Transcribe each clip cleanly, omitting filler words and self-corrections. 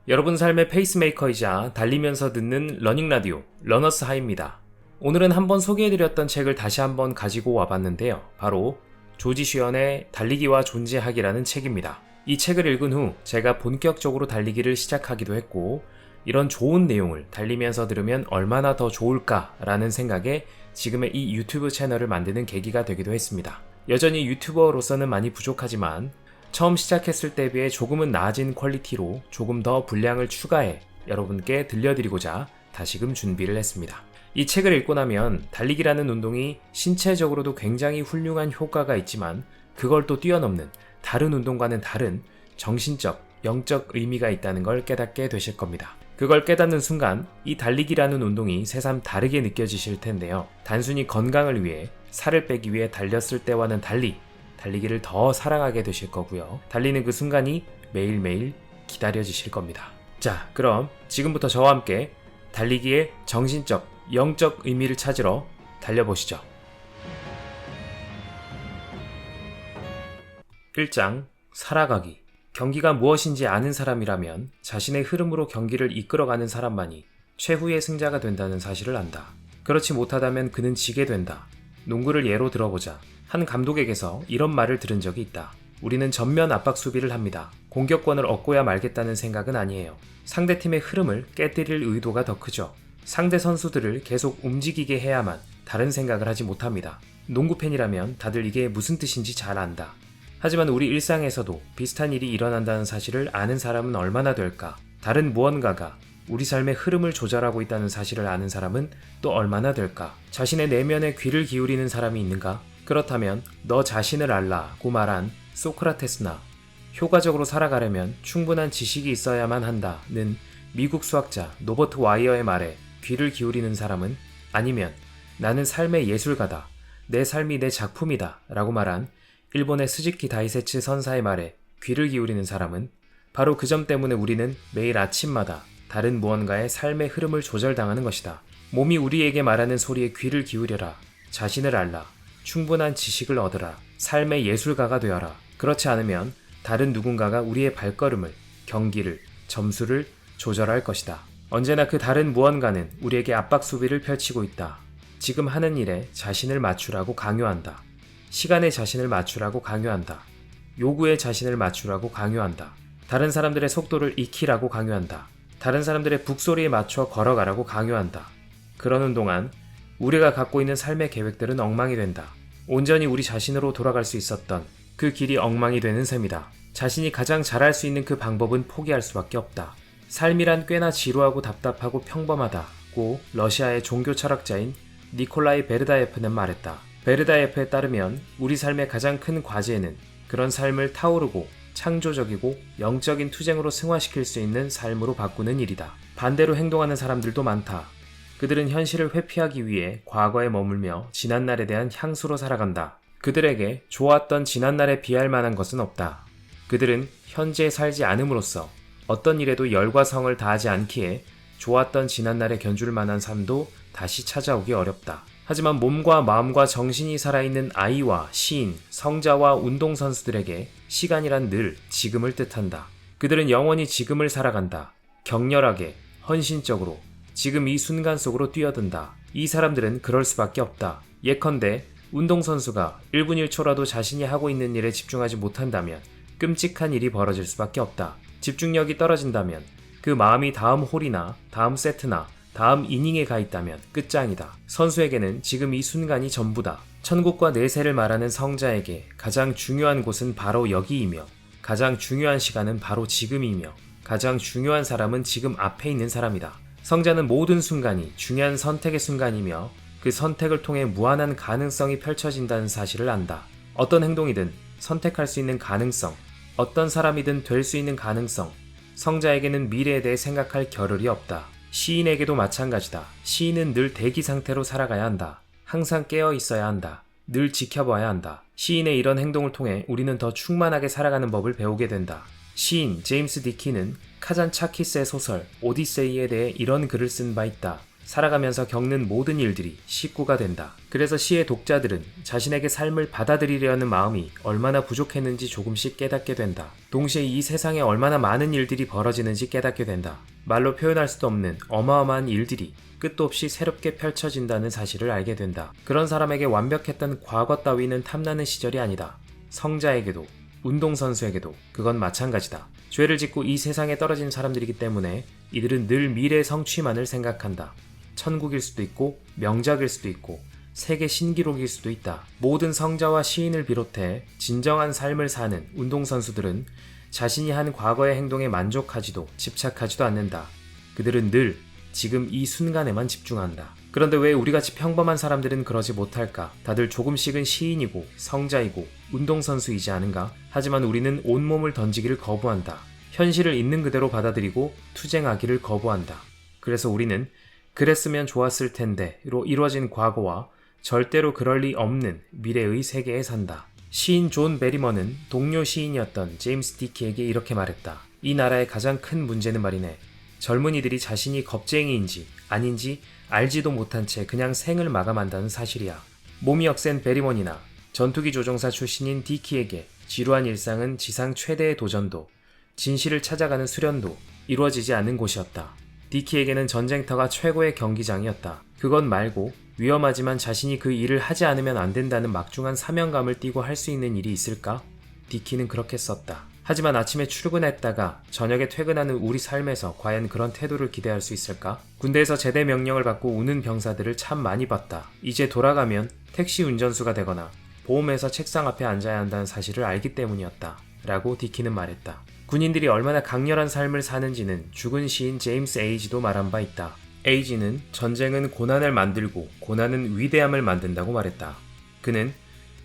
여러분 삶의 페이스메이커이자 달리면서 듣는 러닝 라디오 러너스 하이입니다. 오늘은 한번 소개해드렸던 책을 다시 한번 가지고 와봤는데요. 바로 조지 슈연의 달리기와 존재하기라는 책입니다. 이 책을 읽은 후 제가 본격적으로 달리기를 시작하기도 했고, 이런 좋은 내용을 달리면서 들으면 얼마나 더 좋을까라는 생각에 지금의 이 유튜브 채널을 만드는 계기가 되기도 했습니다. 여전히 유튜버로서는 많이 부족하지만 처음 시작했을 때 비해 조금은 나아진 퀄리티로 조금 더 분량을 추가해 여러분께 들려드리고자 다시금 준비를 했습니다. 이 책을 읽고 나면 달리기라는 운동이 신체적으로도 굉장히 훌륭한 효과가 있지만 그걸 또 뛰어넘는 다른 운동과는 다른 정신적, 영적 의미가 있다는 걸 깨닫게 되실 겁니다. 그걸 깨닫는 순간 이 달리기라는 운동이 새삼 다르게 느껴지실 텐데요. 단순히 건강을 위해 살을 빼기 위해 달렸을 때와는 달리 달리기를 더 사랑하게 되실 거고요. 달리는 그 순간이 매일매일 기다려지실 겁니다. 자, 그럼 지금부터 저와 함께 달리기의 정신적, 영적 의미를 찾으러 달려보시죠. 1장 살아가기. 경기가 무엇인지 아는 사람이라면 자신의 흐름으로 경기를 이끌어가는 사람만이 최후의 승자가 된다는 사실을 안다. 그렇지 못하다면 그는 지게 된다. 농구를 예로 들어보자. 한 감독에게서 이런 말을 들은 적이 있다. 우리는 전면 압박 수비를 합니다. 공격권을 얻고야 말겠다는 생각은 아니에요. 상대팀의 흐름을 깨뜨릴 의도가 더 크죠. 상대 선수들을 계속 움직이게 해야만 다른 생각을 하지 못합니다. 농구 팬이라면 다들 이게 무슨 뜻인지 잘 안다. 하지만 우리 일상에서도 비슷한 일이 일어난다는 사실을 아는 사람은 얼마나 될까? 다른 무언가가 우리 삶의 흐름을 조절하고 있다는 사실을 아는 사람은 또 얼마나 될까? 자신의 내면에 귀를 기울이는 사람이 있는가? 그렇다면 너 자신을 알라고 말한 소크라테스나 효과적으로 살아가려면 충분한 지식이 있어야만 한다는 미국 수학자 노버트 와이어의 말에 귀를 기울이는 사람은, 아니면 나는 삶의 예술가다, 내 삶이 내 작품이다 라고 말한 일본의 스즈키 다이세츠 선사의 말에 귀를 기울이는 사람은, 바로 그 점 때문에 우리는 매일 아침마다 다른 무언가의 삶의 흐름을 조절당하는 것이다. 몸이 우리에게 말하는 소리에 귀를 기울여라. 자신을 알라. 충분한 지식을 얻으라. 삶의 예술가가 되어라. 그렇지 않으면 다른 누군가가 우리의 발걸음을, 경기를, 점수를 조절할 것이다. 언제나 그 다른 무언가는 우리에게 압박 수비를 펼치고 있다. 지금 하는 일에 자신을 맞추라고 강요한다. 시간에 자신을 맞추라고 강요한다. 요구에 자신을 맞추라고 강요한다. 다른 사람들의 속도를 익히라고 강요한다. 다른 사람들의 북소리에 맞춰 걸어가라고 강요한다. 그러는 동안 우리가 갖고 있는 삶의 계획들은 엉망이 된다. 온전히 우리 자신으로 돌아갈 수 있었던 그 길이 엉망이 되는 셈이다. 자신이 가장 잘할 수 있는 그 방법은 포기할 수밖에 없다. 삶이란 꽤나 지루하고 답답하고 평범하다고 러시아의 종교 철학자인 니콜라이 베르다예프는 말했다. 베르다예프에 따르면 우리 삶의 가장 큰 과제는 그런 삶을 타오르고 창조적이고 영적인 투쟁으로 승화시킬 수 있는 삶으로 바꾸는 일이다. 반대로 행동하는 사람들도 많다. 그들은 현실을 회피하기 위해 과거에 머물며 지난날에 대한 향수로 살아간다. 그들에게 좋았던 지난날에 비할 만한 것은 없다. 그들은 현재에 살지 않음으로써 어떤 일에도 열과 성을 다하지 않기에 좋았던 지난날에 견줄 만한 삶도 다시 찾아오기 어렵다. 하지만 몸과 마음과 정신이 살아있는 아이와 시인, 성자와 운동선수들에게 시간이란 늘 지금을 뜻한다. 그들은 영원히 지금을 살아간다. 격렬하게, 헌신적으로 지금 이 순간 속으로 뛰어든다. 이 사람들은 그럴 수밖에 없다. 예컨대 운동선수가 1분 1초라도 자신이 하고 있는 일에 집중하지 못한다면 끔찍한 일이 벌어질 수밖에 없다. 집중력이 떨어진다면 그 마음이 다음 홀이나 다음 세트나 다음 이닝에 가 있다면 끝장이다. 선수에게는 지금 이 순간이 전부다. 천국과 내세를 말하는 성자에게 가장 중요한 곳은 바로 여기이며, 가장 중요한 시간은 바로 지금이며, 가장 중요한 사람은 지금 앞에 있는 사람이다. 성자는 모든 순간이 중요한 선택의 순간이며 그 선택을 통해 무한한 가능성이 펼쳐진다는 사실을 안다. 어떤 행동이든 선택할 수 있는 가능성, 어떤 사람이든 될 수 있는 가능성, 성자에게는 미래에 대해 생각할 겨를이 없다. 시인에게도 마찬가지다. 시인은 늘 대기 상태로 살아가야 한다. 항상 깨어 있어야 한다. 늘 지켜봐야 한다. 시인의 이런 행동을 통해 우리는 더 충만하게 살아가는 법을 배우게 된다. 시인 제임스 디키는 카잔차키스의 소설 오디세이에 대해 이런 글을 쓴 바 있다. 살아가면서 겪는 모든 일들이 식구가 된다. 그래서 시의 독자들은 자신에게 삶을 받아들이려는 마음이 얼마나 부족했는지 조금씩 깨닫게 된다. 동시에 이 세상에 얼마나 많은 일들이 벌어지는지 깨닫게 된다. 말로 표현할 수도 없는 어마어마한 일들이 끝도 없이 새롭게 펼쳐진다는 사실을 알게 된다. 그런 사람에게 완벽했던 과거 따위는 탐나는 시절이 아니다. 성자에게도 운동선수에게도 그건 마찬가지다. 죄를 짓고 이 세상에 떨어진 사람들이기 때문에 이들은 늘 미래의 성취만을 생각한다. 천국일 수도 있고 명작일 수도 있고 세계 신기록일 수도 있다. 모든 성자와 시인을 비롯해 진정한 삶을 사는 운동선수들은 자신이 한 과거의 행동에 만족하지도 집착하지도 않는다. 그들은 늘 지금 이 순간에만 집중한다. 그런데 왜 우리같이 평범한 사람들은 그러지 못할까? 다들 조금씩은 시인이고 성자이고 운동선수이지 않은가? 하지만 우리는 온몸을 던지기를 거부한다. 현실을 있는 그대로 받아들이고 투쟁하기를 거부한다. 그래서 우리는 그랬으면 좋았을 텐데로 이루어진 과거와 절대로 그럴 리 없는 미래의 세계에 산다. 시인 존 베리먼은 동료 시인이었던 제임스 디키에게 이렇게 말했다. 이 나라의 가장 큰 문제는 말이네. 젊은이들이 자신이 겁쟁이인지 아닌지 알지도 못한 채 그냥 생을 마감한다는 사실이야. 몸이 억센 베리먼이나 전투기 조종사 출신인 디키에게 지루한 일상은 지상 최대의 도전도 진실을 찾아가는 수련도 이루어지지 않는 곳이었다. 디키에게는 전쟁터가 최고의 경기장이었다. 그것 말고 위험하지만 자신이 그 일을 하지 않으면 안 된다는 막중한 사명감을 띠고 할 수 있는 일이 있을까? 디키는 그렇게 썼다. 하지만 아침에 출근했다가 저녁에 퇴근하는 우리 삶에서 과연 그런 태도를 기대할 수 있을까? 군대에서 제대 명령을 받고 우는 병사들을 참 많이 봤다. 이제 돌아가면 택시 운전수가 되거나 보험회사 책상 앞에 앉아야 한다는 사실을 알기 때문이었다. 라고 디키는 말했다. 군인들이 얼마나 강렬한 삶을 사는지는 죽은 시인 제임스 에이지도 말한 바 있다. 에이지는 전쟁은 고난을 만들고 고난은 위대함을 만든다고 말했다. 그는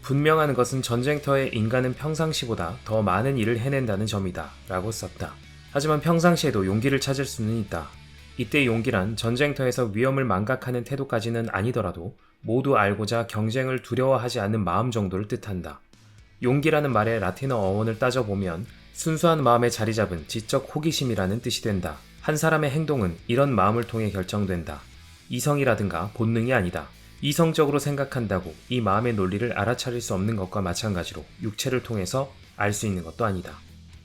분명한 것은 전쟁터에 인간은 평상시보다 더 많은 일을 해낸다는 점이다 라고 썼다. 하지만 평상시에도 용기를 찾을 수는 있다. 이때 용기란 전쟁터에서 위험을 망각하는 태도까지는 아니더라도 모두 알고자 경쟁을 두려워하지 않는 마음 정도를 뜻한다. 용기라는 말의 라틴어 어원을 따져보면 순수한 마음에 자리 잡은 지적 호기심이라는 뜻이 된다. 한 사람의 행동은 이런 마음을 통해 결정된다. 이성이라든가 본능이 아니다. 이성적으로 생각한다고 이 마음의 논리를 알아차릴 수 없는 것과 마찬가지로 육체를 통해서 알 수 있는 것도 아니다.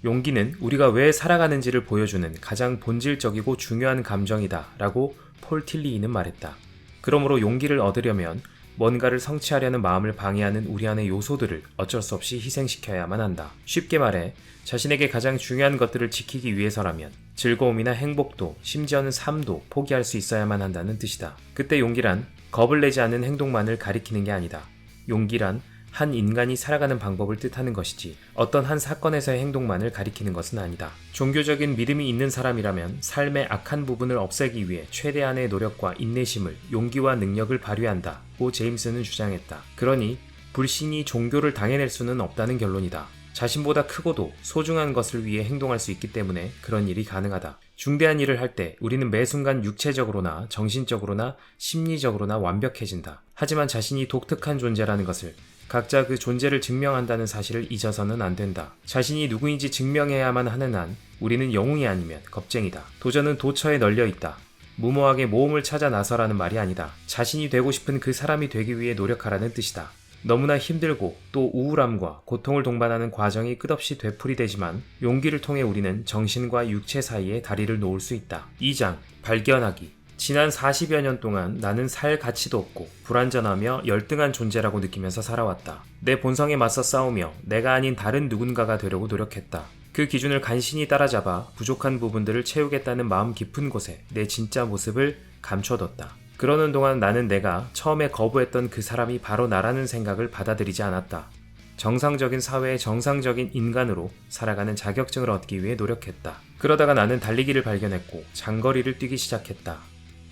용기는 우리가 왜 살아가는지를 보여주는 가장 본질적이고 중요한 감정이다 라고 폴 틸리이는 말했다. 그러므로 용기를 얻으려면 뭔가를 성취하려는 마음을 방해하는 우리 안의 요소들을 어쩔 수 없이 희생시켜야만 한다. 쉽게 말해 자신에게 가장 중요한 것들을 지키기 위해서라면 즐거움이나 행복도 심지어는 삶도 포기할 수 있어야만 한다는 뜻이다. 그때 용기란 겁을 내지 않는 행동만을 가리키는 게 아니다. 용기란 한 인간이 살아가는 방법을 뜻하는 것이지 어떤 한 사건에서의 행동만을 가리키는 것은 아니다. 종교적인 믿음이 있는 사람이라면 삶의 악한 부분을 없애기 위해 최대한의 노력과 인내심을 용기와 능력을 발휘한다고 제임스는 주장했다. 그러니 불신이 종교를 당해낼 수는 없다는 결론이다. 자신보다 크고도 소중한 것을 위해 행동할 수 있기 때문에 그런 일이 가능하다. 중대한 일을 할 때 우리는 매 순간 육체적으로나 정신적으로나 심리적으로나 완벽해진다. 하지만 자신이 독특한 존재라는 것을 각자 그 존재를 증명한다는 사실을 잊어서는 안 된다. 자신이 누구인지 증명해야만 하는 한 우리는 영웅이 아니면 겁쟁이다. 도전은 도처에 널려 있다. 무모하게 모험을 찾아 나서라는 말이 아니다. 자신이 되고 싶은 그 사람이 되기 위해 노력하라는 뜻이다. 너무나 힘들고 또 우울함과 고통을 동반하는 과정이 끝없이 되풀이되지만 용기를 통해 우리는 정신과 육체 사이에 다리를 놓을 수 있다. 2장 발견하기. 지난 40여 년 동안 나는 살 가치도 없고 불완전하며 열등한 존재라고 느끼면서 살아왔다. 내 본성에 맞서 싸우며 내가 아닌 다른 누군가가 되려고 노력했다. 그 기준을 간신히 따라잡아 부족한 부분들을 채우겠다는 마음 깊은 곳에 내 진짜 모습을 감춰뒀다. 그러는 동안 나는 내가 처음에 거부했던 그 사람이 바로 나라는 생각을 받아들이지 않았다. 정상적인 사회의 정상적인 인간으로 살아가는 자격증을 얻기 위해 노력했다. 그러다가 나는 달리기를 발견했고 장거리를 뛰기 시작했다.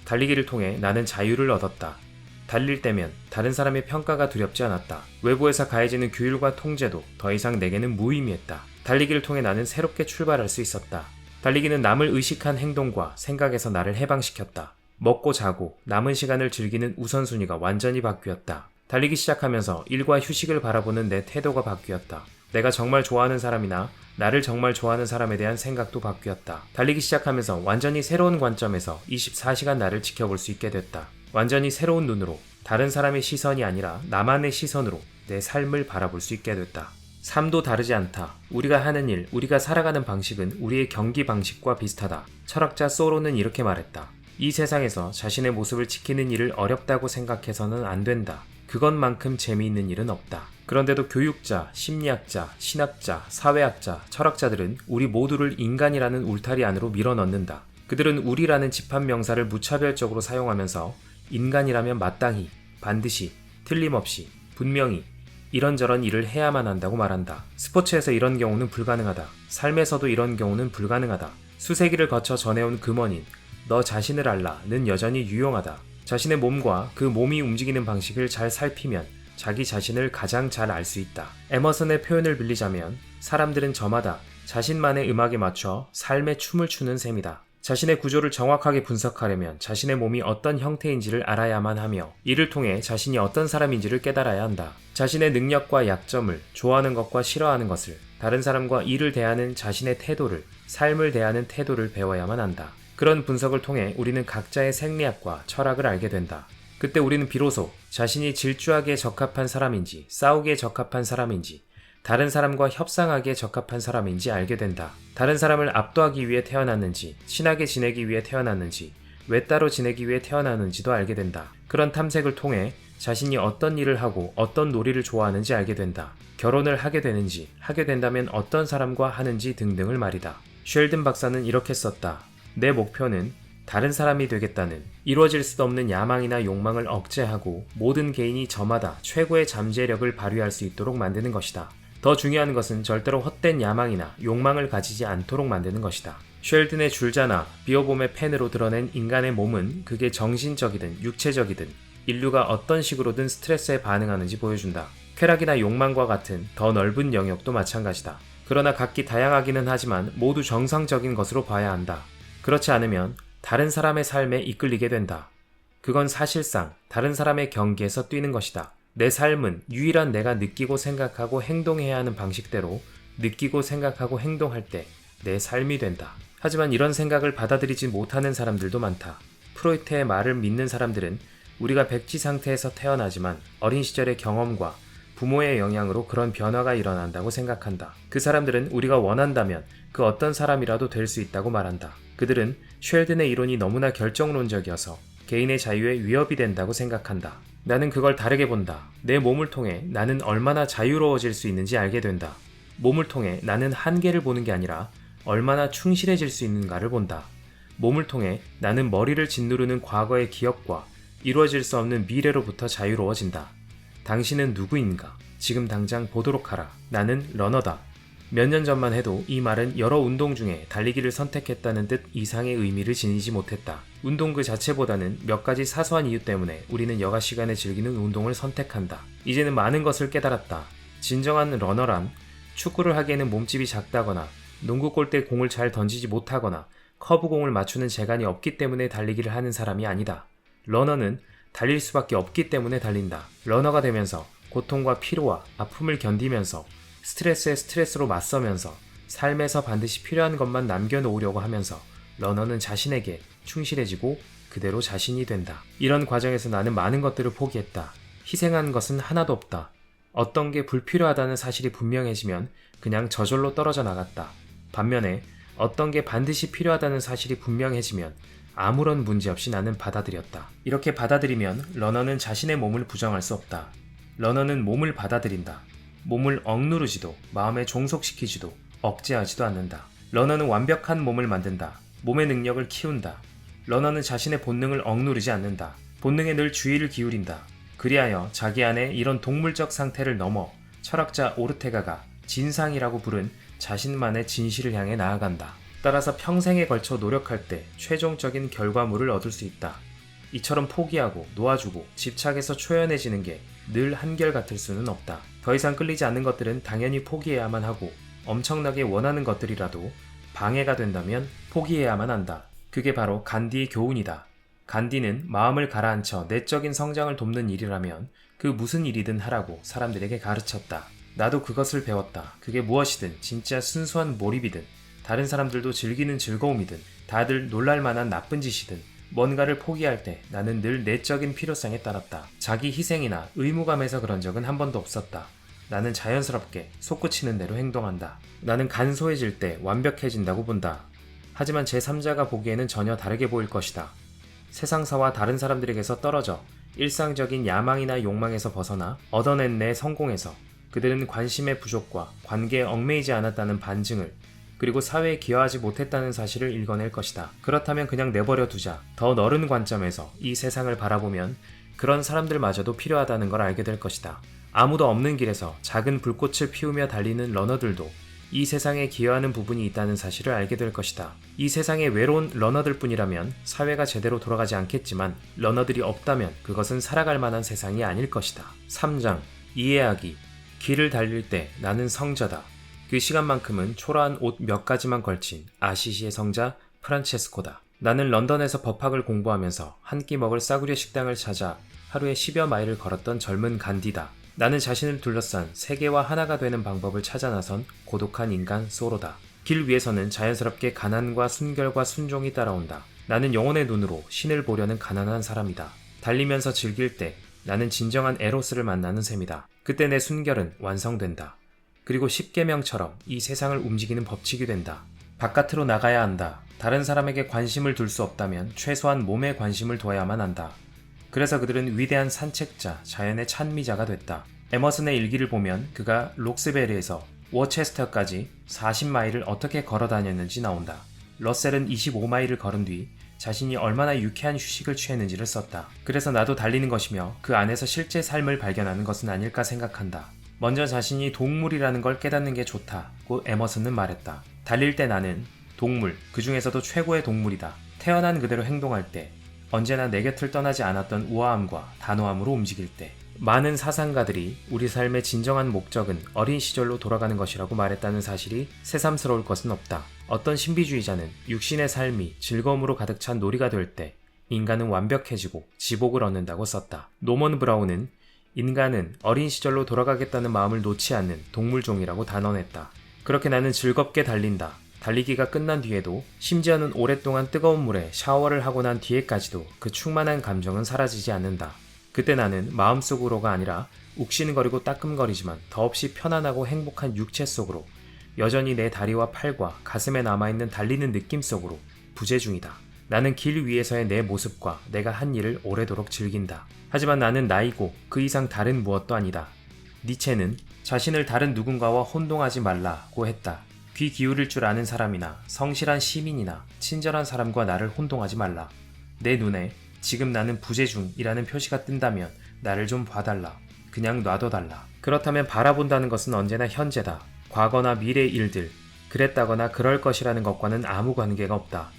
달리기를 통해 나는 자유를 얻었다. 달릴 때면 다른 사람의 평가가 두렵지 않았다. 외부에서 가해지는 규율과 통제도 더 이상 내게는 무의미했다. 달리기를 통해 나는 새롭게 출발할 수 있었다. 달리기는 남을 의식한 행동과 생각에서 나를 해방시켰다. 먹고 자고 남은 시간을 즐기는 우선순위가 완전히 바뀌었다. 달리기 시작하면서 일과 휴식을 바라보는 내 태도가 바뀌었다. 내가 정말 좋아하는 사람이나 나를 정말 좋아하는 사람에 대한 생각도 바뀌었다. 달리기 시작하면서 완전히 새로운 관점에서 24시간 나를 지켜볼 수 있게 됐다. 완전히 새로운 눈으로, 다른 사람의 시선이 아니라 나만의 시선으로 내 삶을 바라볼 수 있게 됐다. 삶도 다르지 않다. 우리가 하는 일, 우리가 살아가는 방식은 우리의 경기 방식과 비슷하다. 철학자 소로는 이렇게 말했다. 이 세상에서 자신의 모습을 지키는 일을 어렵다고 생각해서는 안 된다. 그것만큼 재미있는 일은 없다. 그런데도 교육자, 심리학자, 신학자, 사회학자, 철학자들은 우리 모두를 인간이라는 울타리 안으로 밀어넣는다. 그들은 우리라는 집합명사를 무차별적으로 사용하면서 인간이라면 마땅히, 반드시, 틀림없이, 분명히 이런저런 일을 해야만 한다고 말한다. 스포츠에서 이런 경우는 불가능하다. 삶에서도 이런 경우는 불가능하다. 수세기를 거쳐 전해온 금원인 너 자신을 알라는 여전히 유용하다. 자신의 몸과 그 몸이 움직이는 방식을 잘 살피면 자기 자신을 가장 잘 알 수 있다. 에머슨의 표현을 빌리자면 사람들은 저마다 자신만의 음악에 맞춰 삶의 춤을 추는 셈이다. 자신의 구조를 정확하게 분석하려면 자신의 몸이 어떤 형태인지를 알아야만 하며 이를 통해 자신이 어떤 사람인지를 깨달아야 한다. 자신의 능력과 약점을, 좋아하는 것과 싫어하는 것을, 다른 사람과 일을 대하는 자신의 태도를, 삶을 대하는 태도를 배워야만 한다. 그런 분석을 통해 우리는 각자의 생리학과 철학을 알게 된다. 그때 우리는 비로소 자신이 질주하기에 적합한 사람인지, 싸우기에 적합한 사람인지, 다른 사람과 협상하기에 적합한 사람인지 알게 된다. 다른 사람을 압도하기 위해 태어났는지, 친하게 지내기 위해 태어났는지, 외따로 지내기 위해 태어났는지도 알게 된다. 그런 탐색을 통해 자신이 어떤 일을 하고 어떤 놀이를 좋아하는지 알게 된다. 결혼을 하게 되는지, 하게 된다면 어떤 사람과 하는지 등등을 말이다. 쉘든 박사는 이렇게 썼다. 내 목표는 다른 사람이 되겠다는 이루어질 수 없는 야망이나 욕망을 억제하고 모든 개인이 저마다 최고의 잠재력을 발휘할 수 있도록 만드는 것이다. 더 중요한 것은 절대로 헛된 야망이나 욕망을 가지지 않도록 만드는 것이다. 쉘든의 줄자나 비어봄의 펜으로 드러낸 인간의 몸은 그게 정신적이든 육체적이든 인류가 어떤 식으로든 스트레스에 반응하는지 보여준다. 쾌락이나 욕망과 같은 더 넓은 영역도 마찬가지다. 그러나 각기 다양하기는 하지만 모두 정상적인 것으로 봐야 한다. 그렇지 않으면 다른 사람의 삶에 이끌리게 된다. 그건 사실상 다른 사람의 경계에서 뛰는 것이다. 내 삶은 유일한 내가 느끼고 생각하고 행동해야 하는 방식대로 느끼고 생각하고 행동할 때 내 삶이 된다. 하지만 이런 생각을 받아들이지 못하는 사람들도 많다. 프로이트의 말을 믿는 사람들은 우리가 백지 상태에서 태어나지만 어린 시절의 경험과 부모의 영향으로 그런 변화가 일어난다고 생각한다. 그 사람들은 우리가 원한다면 그 어떤 사람이라도 될 수 있다고 말한다. 그들은 쉘든의 이론이 너무나 결정론적이어서 개인의 자유에 위협이 된다고 생각한다. 나는 그걸 다르게 본다. 내 몸을 통해 나는 얼마나 자유로워질 수 있는지 알게 된다. 몸을 통해 나는 한계를 보는 게 아니라 얼마나 충실해질 수 있는가를 본다. 몸을 통해 나는 머리를 짓누르는 과거의 기억과 이루어질 수 없는 미래로부터 자유로워진다. 당신은 누구인가? 지금 당장 보도록 하라. 나는 러너다. 몇 년 전만 해도 이 말은 여러 운동 중에 달리기를 선택했다는 듯 이상의 의미를 지니지 못했다. 운동 그 자체보다는 몇 가지 사소한 이유 때문에 우리는 여가 시간에 즐기는 운동을 선택한다. 이제는 많은 것을 깨달았다. 진정한 러너란 축구를 하기에는 몸집이 작다거나 농구 골대 공을 잘 던지지 못하거나 커브공을 맞추는 재간이 없기 때문에 달리기를 하는 사람이 아니다. 러너는 달릴 수밖에 없기 때문에 달린다. 러너가 되면서 고통과 피로와 아픔을 견디면서 스트레스에 스트레스로 맞서면서 삶에서 반드시 필요한 것만 남겨놓으려고 하면서 러너는 자신에게 충실해지고 그대로 자신이 된다. 이런 과정에서 나는 많은 것들을 포기했다. 희생한 것은 하나도 없다. 어떤 게 불필요하다는 사실이 분명해지면 그냥 저절로 떨어져 나갔다. 반면에 어떤 게 반드시 필요하다는 사실이 분명해지면 아무런 문제 없이 나는 받아들였다. 이렇게 받아들이면 러너는 자신의 몸을 부정할 수 없다. 러너는 몸을 받아들인다. 몸을 억누르지도 마음에 종속시키지도 억제하지도 않는다. 러너는 완벽한 몸을 만든다. 몸의 능력을 키운다. 러너는 자신의 본능을 억누르지 않는다. 본능에 늘 주의를 기울인다. 그리하여 자기 안에 이런 동물적 상태를 넘어 철학자 오르테가가 진상이라고 부른 자신만의 진실을 향해 나아간다. 따라서 평생에 걸쳐 노력할 때 최종적인 결과물을 얻을 수 있다. 이처럼 포기하고 놓아주고 집착해서 초연해지는 게 늘 한결같을 수는 없다. 더 이상 끌리지 않는 것들은 당연히 포기해야만 하고 엄청나게 원하는 것들이라도 방해가 된다면 포기해야만 한다. 그게 바로 간디의 교훈이다. 간디는 마음을 가라앉혀 내적인 성장을 돕는 일이라면 그 무슨 일이든 하라고 사람들에게 가르쳤다. 나도 그것을 배웠다. 그게 무엇이든 진짜 순수한 몰입이든 다른 사람들도 즐기는 즐거움이든 다들 놀랄만한 나쁜 짓이든 뭔가를 포기할 때 나는 늘 내적인 필요성에 따랐다. 자기 희생이나 의무감에서 그런 적은 한 번도 없었다. 나는 자연스럽게 솟구치는 대로 행동한다. 나는 간소해질 때 완벽해진다고 본다. 하지만 제3자가 보기에는 전혀 다르게 보일 것이다. 세상사와 다른 사람들에게서 떨어져 일상적인 야망이나 욕망에서 벗어나 얻어낸 내 성공에서 그들은 관심의 부족과 관계에 얽매이지 않았다는 반증을, 그리고 사회에 기여하지 못했다는 사실을 읽어낼 것이다. 그렇다면 그냥 내버려 두자. 더 넓은 관점에서 이 세상을 바라보면 그런 사람들마저도 필요하다는 걸 알게 될 것이다. 아무도 없는 길에서 작은 불꽃을 피우며 달리는 러너들도 이 세상에 기여하는 부분이 있다는 사실을 알게 될 것이다. 이 세상에 외로운 러너들 뿐이라면 사회가 제대로 돌아가지 않겠지만 러너들이 없다면 그것은 살아갈 만한 세상이 아닐 것이다. 3장 이해하기. 길을 달릴 때 나는 성자다. 그 시간만큼은 초라한 옷 몇 가지만 걸친 아시시의 성자 프란체스코다. 나는 런던에서 법학을 공부하면서 한 끼 먹을 싸구려 식당을 찾아 하루에 10여 마일을 걸었던 젊은 간디다. 나는 자신을 둘러싼 세계와 하나가 되는 방법을 찾아 나선 고독한 인간 소로다. 길 위에서는 자연스럽게 가난과 순결과 순종이 따라온다. 나는 영혼의 눈으로 신을 보려는 가난한 사람이다. 달리면서 즐길 때 나는 진정한 에로스를 만나는 셈이다. 그때 내 순결은 완성된다. 그리고 십계명처럼 이 세상을 움직이는 법칙이 된다. 바깥으로 나가야 한다. 다른 사람에게 관심을 둘 수 없다면 최소한 몸에 관심을 둬야만 한다. 그래서 그들은 위대한 산책자, 자연의 찬미자가 됐다. 에머슨의 일기를 보면 그가 록스베리에서 워체스터까지 40마일을 어떻게 걸어 다녔는지 나온다. 러셀은 25마일을 걸은 뒤 자신이 얼마나 유쾌한 휴식을 취했는지를 썼다. 그래서 나도 달리는 것이며 그 안에서 실제 삶을 발견하는 것은 아닐까 생각한다. 먼저 자신이 동물이라는 걸 깨닫는 게 좋다고 에머슨은 말했다. 달릴 때 나는 동물, 그 중에서도 최고의 동물이다. 태어난 그대로 행동할 때, 언제나 내 곁을 떠나지 않았던 우아함과 단호함으로 움직일 때. 많은 사상가들이 우리 삶의 진정한 목적은 어린 시절로 돌아가는 것이라고 말했다는 사실이 새삼스러울 것은 없다. 어떤 신비주의자는 육신의 삶이 즐거움으로 가득 찬 놀이가 될 때 인간은 완벽해지고 지복을 얻는다고 썼다. 노먼 브라운은 인간은 어린 시절로 돌아가겠다는 마음을 놓지 않는 동물종이라고 단언했다. 그렇게 나는 즐겁게 달린다. 달리기가 끝난 뒤에도, 심지어는 오랫동안 뜨거운 물에 샤워를 하고 난 뒤에까지도 그 충만한 감정은 사라지지 않는다. 그때 나는 마음속으로가 아니라 욱신거리고 따끔거리지만 더없이 편안하고 행복한 육체 속으로, 여전히 내 다리와 팔과 가슴에 남아있는 달리는 느낌 속으로 부재 중이다. 나는 길 위에서의 내 모습과 내가 한 일을 오래도록 즐긴다. 하지만 나는 나이고 그 이상 다른 무엇도 아니다. 니체는 자신을 다른 누군가와 혼동하지 말라고 했다. 귀 기울일 줄 아는 사람이나 성실한 시민이나 친절한 사람과 나를 혼동하지 말라. 내 눈에 지금 나는 부재 중이라는 표시가 뜬다면 나를 좀 봐달라. 그냥 놔둬달라. 그렇다면 바라본다는 것은 언제나 현재다. 과거나 미래의 일들, 그랬다거나 그럴 것이라는 것과는 아무 관계가 없다.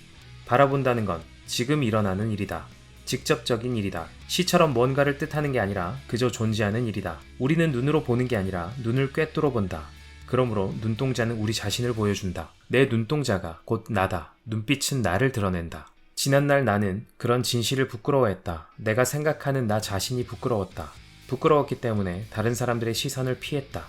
바라본다는 건 지금 일어나는 일이다. 직접적인 일이다. 시처럼 뭔가를 뜻하는 게 아니라 그저 존재하는 일이다. 우리는 눈으로 보는 게 아니라 눈을 꿰뚫어 본다. 그러므로 눈동자는 우리 자신을 보여준다. 내 눈동자가 곧 나다. 눈빛은 나를 드러낸다. 지난날 나는 그런 진실을 부끄러워했다. 내가 생각하는 나 자신이 부끄러웠다. 부끄러웠기 때문에 다른 사람들의 시선을 피했다.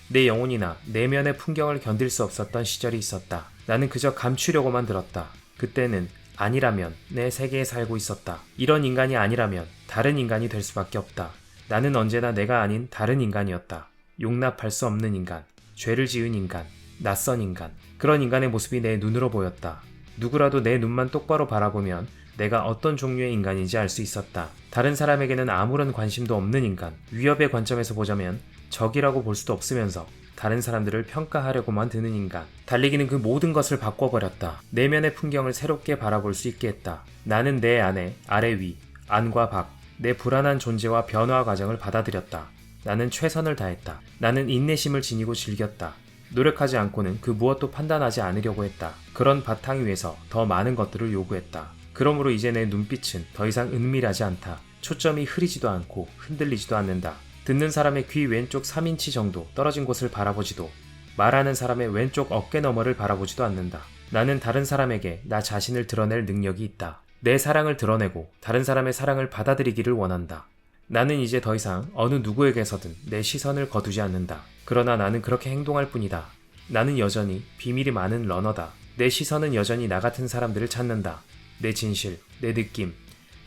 내 영혼이나 내면의 풍경을 견딜 수 없었던 시절이 있었다. 나는 그저 감추려고만 들었다. 그때는 아니라면 내 세계에 살고 있었다. 이런 인간이 아니라면 다른 인간이 될 수밖에 없다. 나는 언제나 내가 아닌 다른 인간이었다. 용납할 수 없는 인간, 죄를 지은 인간, 낯선 인간. 그런 인간의 모습이 내 눈으로 보였다. 누구라도 내 눈만 똑바로 바라보면 내가 어떤 종류의 인간인지 알 수 있었다. 다른 사람에게는 아무런 관심도 없는 인간, 위협의 관점에서 보자면 적이라고 볼 수도 없으면서 다른 사람들을 평가하려고만 드는 인간. 달리기는 그 모든 것을 바꿔버렸다. 내면의 풍경을 새롭게 바라볼 수 있게 했다. 나는 내 안에, 아래 위, 안과 밖, 내 불안한 존재와 변화 과정을 받아들였다. 나는 최선을 다했다. 나는 인내심을 지니고 즐겼다. 노력하지 않고는 그 무엇도 판단하지 않으려고 했다. 그런 바탕 위에서 더 많은 것들을 요구했다. 그러므로 이제 내 눈빛은 더 이상 은밀하지 않다. 초점이 흐리지도 않고 흔들리지도 않는다. 듣는 사람의 귀 왼쪽 3인치 정도 떨어진 곳을 바라보지도, 말하는 사람의 왼쪽 어깨 너머를 바라보지도 않는다. 나는 다른 사람에게 나 자신을 드러낼 능력이 있다. 내 사랑을 드러내고 다른 사람의 사랑을 받아들이기를 원한다. 나는 이제 더 이상 어느 누구에게서든 내 시선을 거두지 않는다. 그러나 나는 그렇게 행동할 뿐이다. 나는 여전히 비밀이 많은 러너다. 내 시선은 여전히 나 같은 사람들을 찾는다. 내 진실, 내 느낌,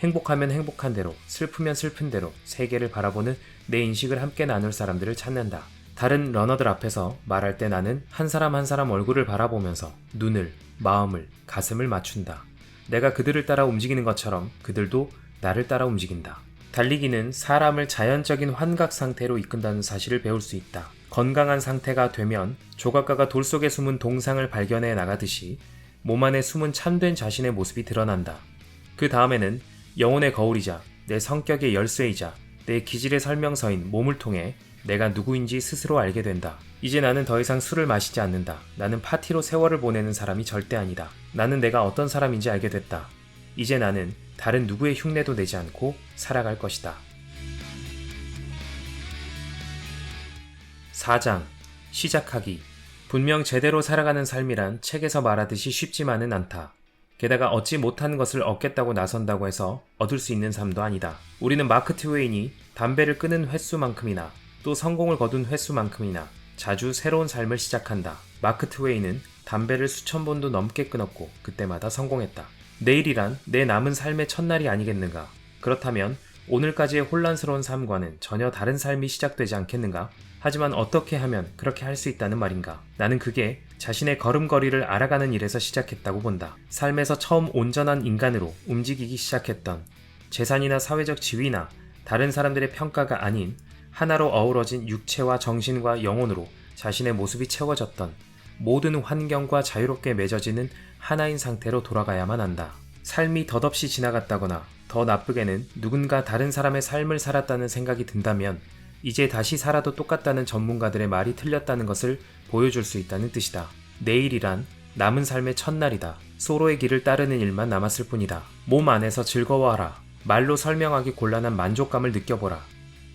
행복하면 행복한 대로, 슬프면 슬픈 대로 세계를 바라보는 내 인식을 함께 나눌 사람들을 찾는다. 다른 러너들 앞에서 말할 때 나는 한 사람 한 사람 얼굴을 바라보면서 눈을, 마음을, 가슴을 맞춘다. 내가 그들을 따라 움직이는 것처럼 그들도 나를 따라 움직인다. 달리기는 사람을 자연적인 환각 상태로 이끈다는 사실을 배울 수 있다. 건강한 상태가 되면 조각가가 돌 속에 숨은 동상을 발견해 나가듯이 몸 안에 숨은 참된 자신의 모습이 드러난다. 그 다음에는 영혼의 거울이자 내 성격의 열쇠이자 내 기질의 설명서인 몸을 통해 내가 누구인지 스스로 알게 된다. 이제 나는 더 이상 술을 마시지 않는다. 나는 파티로 세월을 보내는 사람이 절대 아니다. 나는 내가 어떤 사람인지 알게 됐다. 이제 나는 다른 누구의 흉내도 내지 않고 살아갈 것이다. 4장 시작하기. 분명 제대로 살아가는 삶이란 책에서 말하듯이 쉽지만은 않다. 게다가 얻지 못한 것을 얻겠다고 나선다고 해서 얻을 수 있는 삶도 아니다. 우리는 마크 트웨인이 담배를 끊은 횟수만큼이나 또 성공을 거둔 횟수만큼이나 자주 새로운 삶을 시작한다. 마크 트웨인은 담배를 수천 번도 넘게 끊었고 그때마다 성공했다. 내일이란 내 남은 삶의 첫날이 아니겠는가? 그렇다면 오늘까지의 혼란스러운 삶과는 전혀 다른 삶이 시작되지 않겠는가? 하지만 어떻게 하면 그렇게 할 수 있다는 말인가? 나는 그게 자신의 걸음걸이를 알아가는 일에서 시작했다고 본다. 삶에서 처음 온전한 인간으로 움직이기 시작했던, 재산이나 사회적 지위나 다른 사람들의 평가가 아닌 하나로 어우러진 육체와 정신과 영혼으로 자신의 모습이 채워졌던, 모든 환경과 자유롭게 맺어지는 하나인 상태로 돌아가야만 한다. 삶이 덧없이 지나갔다거나 더 나쁘게는 누군가 다른 사람의 삶을 살았다는 생각이 든다면 이제 다시 살아도 똑같다는 전문가들의 말이 틀렸다는 것을 보여줄 수 있다는 뜻이다. 내일이란 남은 삶의 첫날이다. 소로의 길을 따르는 일만 남았을 뿐이다. 몸 안에서 즐거워하라. 말로 설명하기 곤란한 만족감을 느껴보라.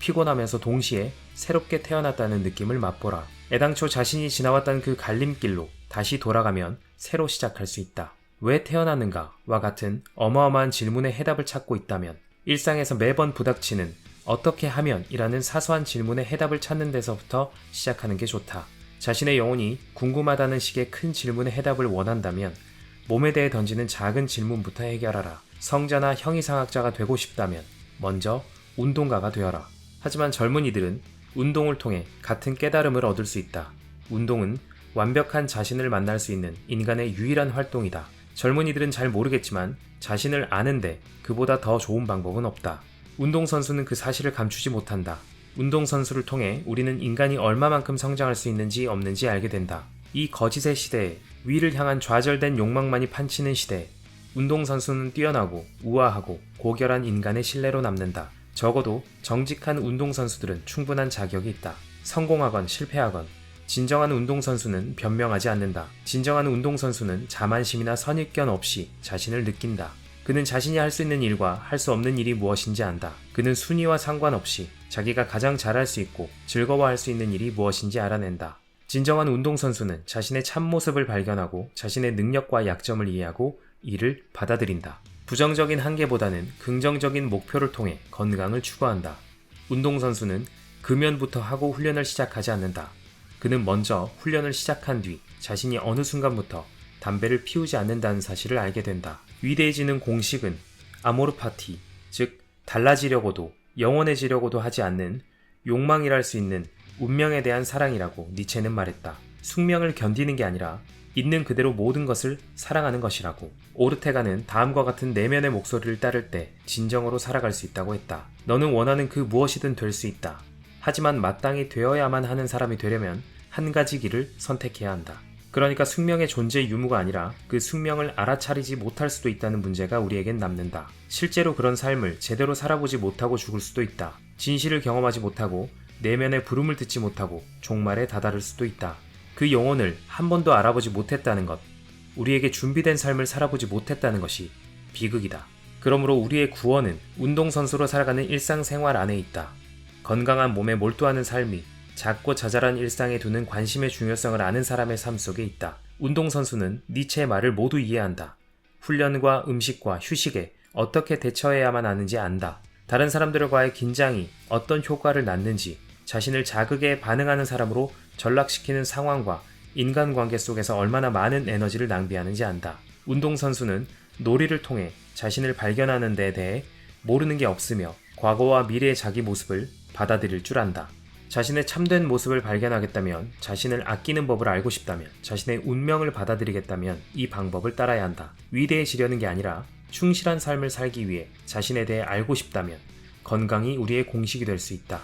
피곤하면서 동시에 새롭게 태어났다는 느낌을 맛보라. 애당초 자신이 지나왔던 그 갈림길로 다시 돌아가면 새로 시작할 수 있다. 왜 태어났는가와 같은 어마어마한 질문의 해답을 찾고 있다면 일상에서 매번 부닥치는 어떻게 하면 이라는 사소한 질문의 해답을 찾는 데서부터 시작하는 게 좋다. 자신의 영혼이 궁금하다는 식의 큰 질문의 해답을 원한다면 몸에 대해 던지는 작은 질문부터 해결하라. 성자나 형이상학자가 되고 싶다면 먼저 운동가가 되어라. 하지만 젊은이들은 운동을 통해 같은 깨달음을 얻을 수 있다. 운동은 완벽한 자신을 만날 수 있는 인간의 유일한 활동이다. 젊은이들은 잘 모르겠지만 자신을 아는데 그보다 더 좋은 방법은 없다. 운동선수는 그 사실을 감추지 못한다. 운동선수를 통해 우리는 인간이 얼마만큼 성장할 수 있는지 없는지 알게 된다. 이 거짓의 시대에, 위를 향한 좌절된 욕망만이 판치는 시대에 운동선수는 뛰어나고 우아하고 고결한 인간의 신뢰로 남는다. 적어도 정직한 운동선수들은 충분한 자격이 있다. 성공하건 실패하건 진정한 운동선수는 변명하지 않는다. 진정한 운동선수는 자만심이나 선입견 없이 자신을 느낀다. 그는 자신이 할 수 있는 일과 할 수 없는 일이 무엇인지 안다. 그는 순위와 상관없이 자기가 가장 잘할 수 있고 즐거워할 수 있는 일이 무엇인지 알아낸다. 진정한 운동선수는 자신의 참모습을 발견하고 자신의 능력과 약점을 이해하고 이를 받아들인다. 부정적인 한계보다는 긍정적인 목표를 통해 건강을 추구한다. 운동선수는 금연부터 하고 훈련을 시작하지 않는다. 그는 먼저 훈련을 시작한 뒤 자신이 어느 순간부터 담배를 피우지 않는다는 사실을 알게 된다. 위대해지는 공식은 아모르파티, 즉 달라지려고도 영원해지려고도 하지 않는 욕망이랄 수 있는 운명에 대한 사랑이라고 니체는 말했다. 숙명을 견디는 게 아니라 있는 그대로 모든 것을 사랑하는 것이라고. 오르테가는 다음과 같은 내면의 목소리를 따를 때 진정으로 살아갈 수 있다고 했다. 너는 원하는 그 무엇이든 될 수 있다. 하지만 마땅히 되어야만 하는 사람이 되려면 한 가지 길을 선택해야 한다. 그러니까 숙명의 존재 유무가 아니라 그 숙명을 알아차리지 못할 수도 있다는 문제가 우리에겐 남는다. 실제로 그런 삶을 제대로 살아보지 못하고 죽을 수도 있다. 진실을 경험하지 못하고 내면의 부름을 듣지 못하고 종말에 다다를 수도 있다. 그 영혼을 한 번도 알아보지 못했다는 것, 우리에게 준비된 삶을 살아보지 못했다는 것이 비극이다. 그러므로 우리의 구원은 운동선수로 살아가는 일상생활 안에 있다. 건강한 몸에 몰두하는 삶이 작고 자잘한 일상에 두는 관심의 중요성을 아는 사람의 삶 속에 있다. 운동선수는 니체의 말을 모두 이해한다. 훈련과 음식과 휴식에 어떻게 대처해야만 하는지 안다. 다른 사람들과의 긴장이 어떤 효과를 낳는지, 자신을 자극에 반응하는 사람으로 전락시키는 상황과 인간관계 속에서 얼마나 많은 에너지를 낭비하는지 안다. 운동선수는 놀이를 통해 자신을 발견하는 데 대해 모르는 게 없으며 과거와 미래의 자기 모습을 받아들일 줄 안다. 자신의 참된 모습을 발견하겠다면, 자신을 아끼는 법을 알고 싶다면, 자신의 운명을 받아들이겠다면 이 방법을 따라야 한다. 위대해지려는 게 아니라 충실한 삶을 살기 위해 자신에 대해 알고 싶다면 건강이 우리의 공식이 될 수 있다.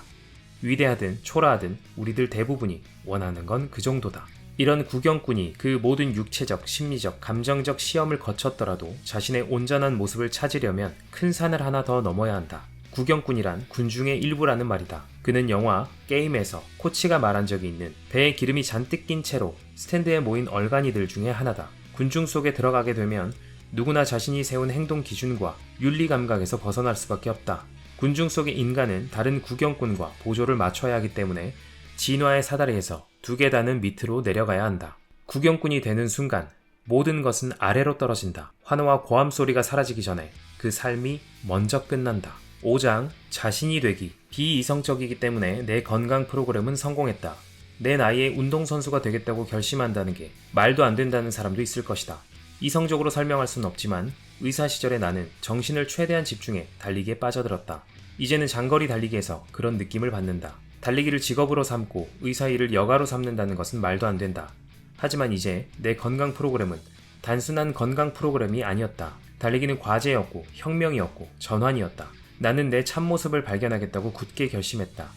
위대하든 초라하든 우리들 대부분이 원하는 건 그 정도다. 이런 구경꾼이 그 모든 육체적, 심리적, 감정적 시험을 거쳤더라도 자신의 온전한 모습을 찾으려면 큰 산을 하나 더 넘어야 한다. 구경꾼이란 군중의 일부라는 말이다. 그는 영화, 게임에서 코치가 말한 적이 있는 배에 기름이 잔뜩 낀 채로 스탠드에 모인 얼간이들 중에 하나다. 군중 속에 들어가게 되면 누구나 자신이 세운 행동 기준과 윤리 감각에서 벗어날 수밖에 없다. 군중 속의 인간은 다른 구경꾼과 보조를 맞춰야 하기 때문에 진화의 사다리에서 두 계단은 밑으로 내려가야 한다. 구경꾼이 되는 순간 모든 것은 아래로 떨어진다. 환호와 고함 소리가 사라지기 전에 그 삶이 먼저 끝난다. 5장 자신이 되기. 비이성적이기 때문에 내 건강 프로그램은 성공했다. 내 나이에 운동선수가 되겠다고 결심한다는 게 말도 안 된다는 사람도 있을 것이다. 이성적으로 설명할 수는 없지만 의사 시절에 나는 정신을 최대한 집중해 달리기에 빠져들었다. 이제는 장거리 달리기에서 그런 느낌을 받는다. 달리기를 직업으로 삼고 의사 일을 여가로 삼는다는 것은 말도 안 된다. 하지만 이제 내 건강 프로그램은 단순한 건강 프로그램이 아니었다. 달리기는 과제였고 혁명이었고 전환이었다. 나는 내 참모습을 발견하겠다고 굳게 결심했다.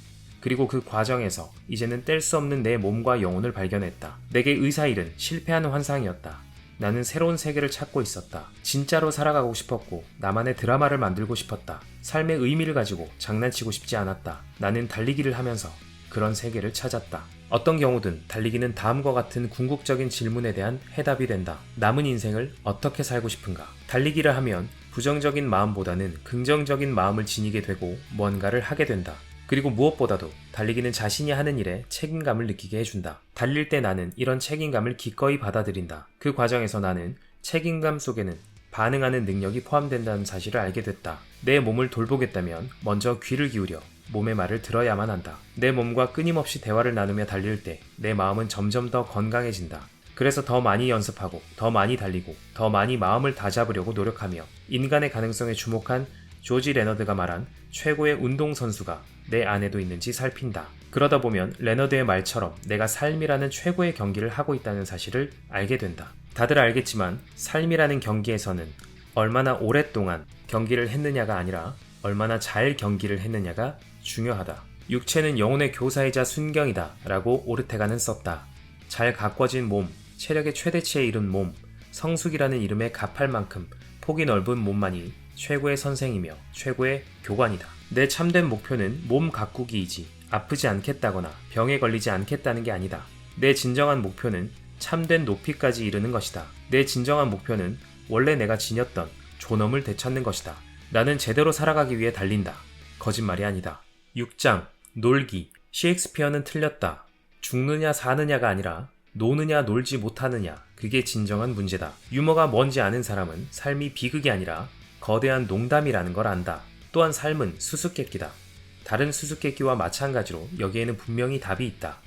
그리고 그 과정에서 이제는 뗄 수 없는 내 몸과 영혼을 발견했다. 내게 의사일은 실패하는 환상이었다. 나는 새로운 세계를 찾고 있었다. 진짜로 살아가고 싶었고 나만의 드라마를 만들고 싶었다. 삶의 의미를 가지고 장난치고 싶지 않았다. 나는 달리기를 하면서 그런 세계를 찾았다. 어떤 경우든 달리기는 다음과 같은 궁극적인 질문에 대한 해답이 된다. 남은 인생을 어떻게 살고 싶은가? 달리기를 하면 부정적인 마음보다는 긍정적인 마음을 지니게 되고 뭔가를 하게 된다. 그리고 무엇보다도 달리기는 자신이 하는 일에 책임감을 느끼게 해준다. 달릴 때 나는 이런 책임감을 기꺼이 받아들인다. 그 과정에서 나는 책임감 속에는 반응하는 능력이 포함된다는 사실을 알게 됐다. 내 몸을 돌보겠다면 먼저 귀를 기울여 몸의 말을 들어야만 한다. 내 몸과 끊임없이 대화를 나누며 달릴 때 내 마음은 점점 더 건강해진다. 그래서 더 많이 연습하고 더 많이 달리고 더 많이 마음을 다잡으려고 노력하며 인간의 가능성에 주목한 조지 레너드가 말한 최고의 운동선수가 내 안에도 있는지 살핀다. 그러다 보면 레너드의 말처럼 내가 삶이라는 최고의 경기를 하고 있다는 사실을 알게 된다. 다들 알겠지만 삶이라는 경기에서는 얼마나 오랫동안 경기를 했느냐가 아니라 얼마나 잘 경기를 했느냐가 중요하다. 육체는 영혼의 교사이자 순경이다 라고 오르테가는 썼다. 잘 가꿔진 몸, 체력의 최대치에 이른 몸, 성숙이라는 이름에 값할 만큼 폭이 넓은 몸만이 최고의 선생이며 최고의 교관이다. 내 참된 목표는 몸 가꾸기이지 아프지 않겠다거나 병에 걸리지 않겠다는 게 아니다. 내 진정한 목표는 참된 높이까지 이르는 것이다. 내 진정한 목표는 원래 내가 지녔던 존엄을 되찾는 것이다. 나는 제대로 살아가기 위해 달린다. 거짓말이 아니다. 6장 놀기. 셰익스피어는 틀렸다. 죽느냐 사느냐가 아니라 노느냐 놀지 못하느냐, 그게 진정한 문제다. 유머가 뭔지 아는 사람은 삶이 비극이 아니라 거대한 농담이라는 걸 안다. 또한 삶은 수수께끼다. 다른 수수께끼와 마찬가지로 여기에는 분명히 답이 있다.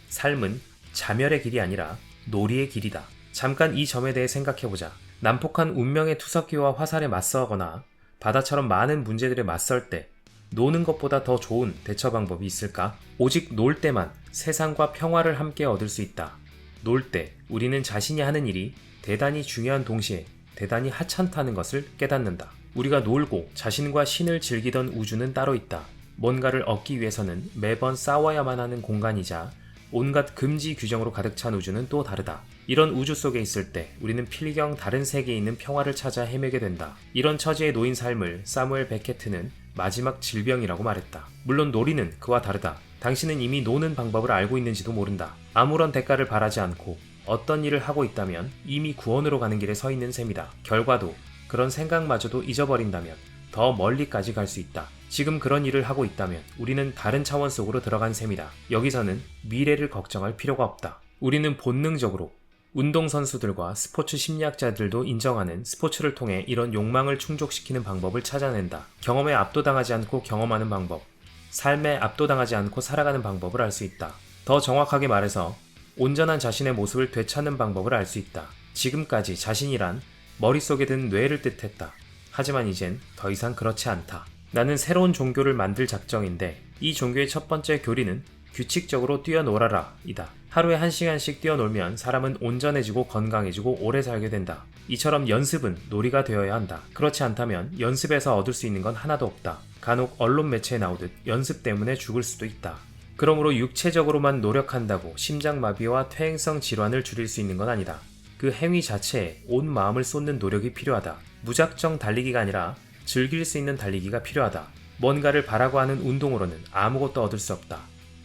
삶은 자멸의 길이 아니라 놀이의 길이다. 잠깐 이 점에 대해 생각해보자. 난폭한 운명의 투석기와 화살에 맞서거나 바다처럼 많은 문제들에 맞설 때 노는 것보다 더 좋은 대처 방법이 있을까? 오직 놀 때만 세상과 평화를 함께 얻을 수 있다. 놀 때 우리는 자신이 하는 일이 대단히 중요한 동시에 대단히 하찮다는 것을 깨닫는다. 우리가 놀고 자신과 신을 즐기던 우주는 따로 있다. 뭔가를 얻기 위해서는 매번 싸워야만 하는 공간이자 온갖 금지 규정으로 가득 찬 우주는 또 다르다. 이런 우주 속에 있을 때 우리는 필경 다른 세계에 있는 평화를 찾아 헤매게 된다. 이런 처지에 놓인 삶을 사무엘 베케트는 마지막 질병이라고 말했다. 물론 놀이는 그와 다르다. 당신은 이미 노는 방법을 알고 있는지도 모른다. 아무런 대가를 바라지 않고 어떤 일을 하고 있다면 이미 구원으로 가는 길에 서 있는 셈이다. 결과도 그런 생각마저도 잊어버린다면 더 멀리까지 갈 수 있다. 지금 그런 일을 하고 있다면 우리는 다른 차원 속으로 들어간 셈이다. 여기서는 미래를 걱정할 필요가 없다. 우리는 본능적으로 운동선수들과 스포츠 심리학자들도 인정하는 스포츠를 통해 이런 욕망을 충족시키는 방법을 찾아낸다. 경험에 압도당하지 않고 경험하는 방법, 삶에 압도당하지 않고 살아가는 방법을 알 수 있다. 더 정확하게 말해서 온전한 자신의 모습을 되찾는 방법을 알 수 있다. 지금까지 자신이란 머릿속에 든 뇌를 뜻했다. 하지만 이젠 더 이상 그렇지 않다. 나는 새로운 종교를 만들 작정인데 이 종교의 첫 번째 교리는 규칙적으로 뛰어놀아라 이다. 하루에 1시간씩 뛰어놀면 사람은 온전해지고 건강해지고 오래 살게 된다. 이처럼 연습은 놀이가 되어야 한다. 그렇지 않다면 연습에서 얻을 수 있는 건 하나도 없다. 간혹 언론 매체에 나오듯 연습 때문에 죽을 수도 있다. 그러므로 육체적으로만 노력한다고 심장마비와 퇴행성 질환을 줄일 수 있는 건 아니다. 그 행위 자체에 온 마음을 쏟는 노력이 필요하다. 무작정 달리기가 아니라 즐길 수 있는 달리기가 필요하다. 뭔가를 바라고 하는 운동으로는 아무것도 얻을 수 없다.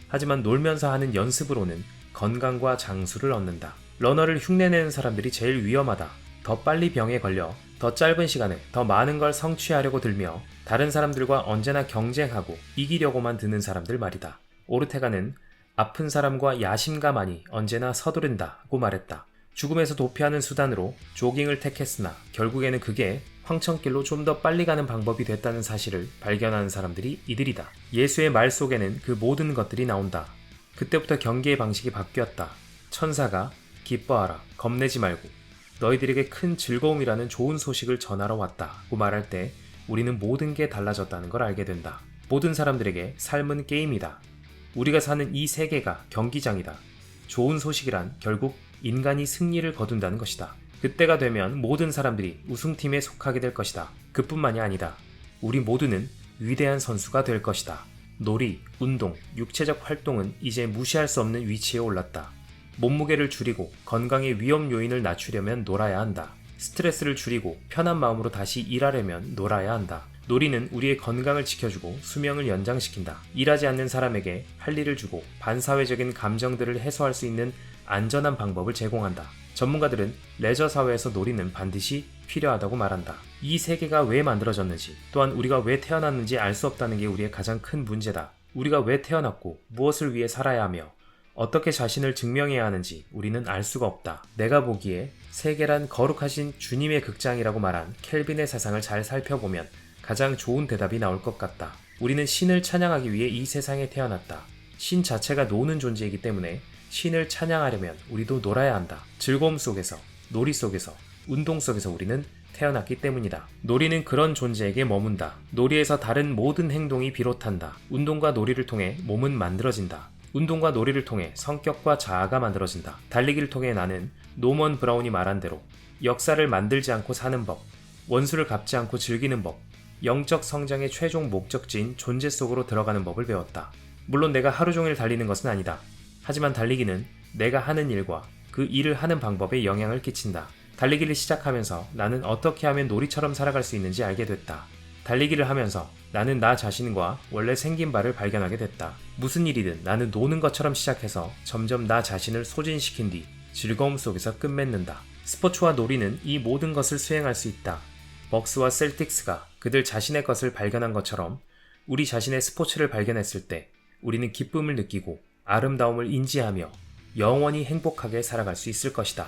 하지만 놀면서 하는 연습으로는 건강과 장수를 얻는다. 러너를 흉내내는 사람들이 제일 위험하다. 더 빨리 병에 걸려 더 짧은 시간에 더 많은 걸 성취하려고 들며 다른 사람들과 언제나 경쟁하고 이기려고만 드는 사람들 말이다. 오르테가는 아픈 사람과 야심가만이 언제나 서두른다고 말했다. 죽음에서 도피하는 수단으로 조깅을 택했으나 결국에는 그게 황천길로 좀 더 빨리 가는 방법이 됐다는 사실을 발견하는 사람들이 이들이다. 예수의 말 속에는 그 모든 것들이 나온다. 그때부터 경기의 방식이 바뀌었다. 천사가 기뻐하라, 겁내지 말고 너희들에게 큰 즐거움이라는 좋은 소식을 전하러 왔다고 말할 때 우리는 모든 게 달라졌다는 걸 알게 된다. 모든 사람들에게 삶은 게임이다. 우리가 사는 이 세계가 경기장이다. 좋은 소식이란 결국 인간이 승리를 거둔다는 것이다. 그때가 되면 모든 사람들이 우승팀에 속하게 될 것이다. 그뿐만이 아니다. 우리 모두는 위대한 선수가 될 것이다. 놀이, 운동, 육체적 활동은 이제 무시할 수 없는 위치에 올랐다. 몸무게를 줄이고 건강의 위험 요인을 낮추려면 놀아야 한다. 스트레스를 줄이고 편한 마음으로 다시 일하려면 놀아야 한다. 놀이는 우리의 건강을 지켜주고 수명을 연장시킨다. 일하지 않는 사람에게 할 일을 주고 반사회적인 감정들을 해소할 수 있는 안전한 방법을 제공한다. 전문가들은 레저 사회에서 놀이는 반드시 필요하다고 말한다. 이 세계가 왜 만들어졌는지, 또한 우리가 왜 태어났는지 알 수 없다는 게 우리의 가장 큰 문제다. 우리가 왜 태어났고 무엇을 위해 살아야 하며 어떻게 자신을 증명해야 하는지 우리는 알 수가 없다. 내가 보기에 세계란 거룩하신 주님의 극장이라고 말한 켈빈의 사상을 잘 살펴보면 가장 좋은 대답이 나올 것 같다. 우리는 신을 찬양하기 위해 이 세상에 태어났다. 신 자체가 노는 존재이기 때문에 신을 찬양하려면 우리도 놀아야 한다. 즐거움 속에서, 놀이 속에서, 운동 속에서 우리는 태어났기 때문이다. 놀이는 그런 존재에게 머문다. 놀이에서 다른 모든 행동이 비롯한다. 운동과 놀이를 통해 몸은 만들어진다. 운동과 놀이를 통해 성격과 자아가 만들어진다. 달리기를 통해 나는 노먼 브라운이 말한 대로 역사를 만들지 않고 사는 법, 원수를 갚지 않고 즐기는 법, 영적 성장의 최종 목적지인 존재 속으로 들어가는 법을 배웠다. 물론 내가 하루 종일 달리는 것은 아니다. 하지만 달리기는 내가 하는 일과 그 일을 하는 방법에 영향을 끼친다. 달리기를 시작하면서 나는 어떻게 하면 놀이처럼 살아갈 수 있는지 알게 됐다. 달리기를 하면서 나는 나 자신과 원래 생긴 바를 발견하게 됐다. 무슨 일이든 나는 노는 것처럼 시작해서 점점 나 자신을 소진시킨 뒤 즐거움 속에서 끝맺는다. 스포츠와 놀이는 이 모든 것을 수행할 수 있다. 벅스와 셀틱스가 그들 자신의 것을 발견한 것처럼 우리 자신의 스포츠를 발견했을 때 우리는 기쁨을 느끼고 아름다움을 인지하며 영원히 행복하게 살아갈 수 있을 것이다.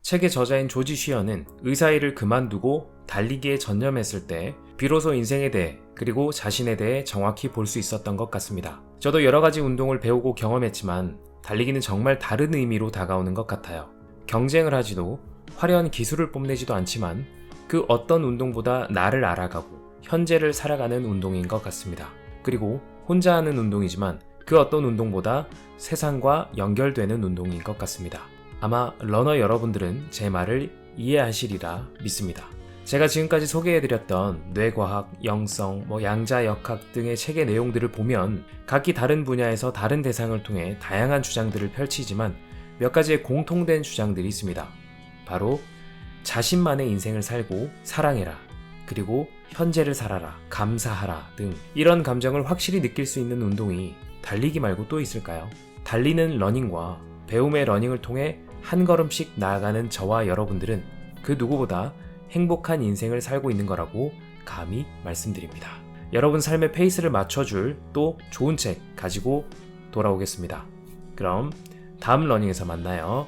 책의 저자인 조지 쉬어는 의사일을 그만두고 달리기에 전념했을 때 비로소 인생에 대해 그리고 자신에 대해 정확히 볼 수 있었던 것 같습니다. 저도 여러 가지 운동을 배우고 경험했지만 달리기는 정말 다른 의미로 다가오는 것 같아요. 경쟁을 하지도 화려한 기술을 뽐내지도 않지만 그 어떤 운동보다 나를 알아가고 현재를 살아가는 운동인 것 같습니다. 그리고 혼자 하는 운동이지만 그 어떤 운동보다 세상과 연결되는 운동인 것 같습니다. 아마 러너 여러분들은 제 말을 이해하시리라 믿습니다. 제가 지금까지 소개해드렸던 뇌과학, 영성, 양자역학 등의 책의 내용들을 보면 각기 다른 분야에서 다른 대상을 통해 다양한 주장들을 펼치지만 몇 가지의 공통된 주장들이 있습니다. 바로 자신만의 인생을 살고 사랑해라, 그리고 현재를 살아라, 감사하라 등 이런 감정을 확실히 느낄 수 있는 운동이 달리기 말고 또 있을까요? 달리는 러닝과 배움의 러닝을 통해 한 걸음씩 나아가는 저와 여러분들은 그 누구보다 행복한 인생을 살고 있는 거라고 감히 말씀드립니다. 여러분 삶의 페이스를 맞춰줄 또 좋은 책 가지고 돌아오겠습니다. 그럼 다음 러닝에서 만나요.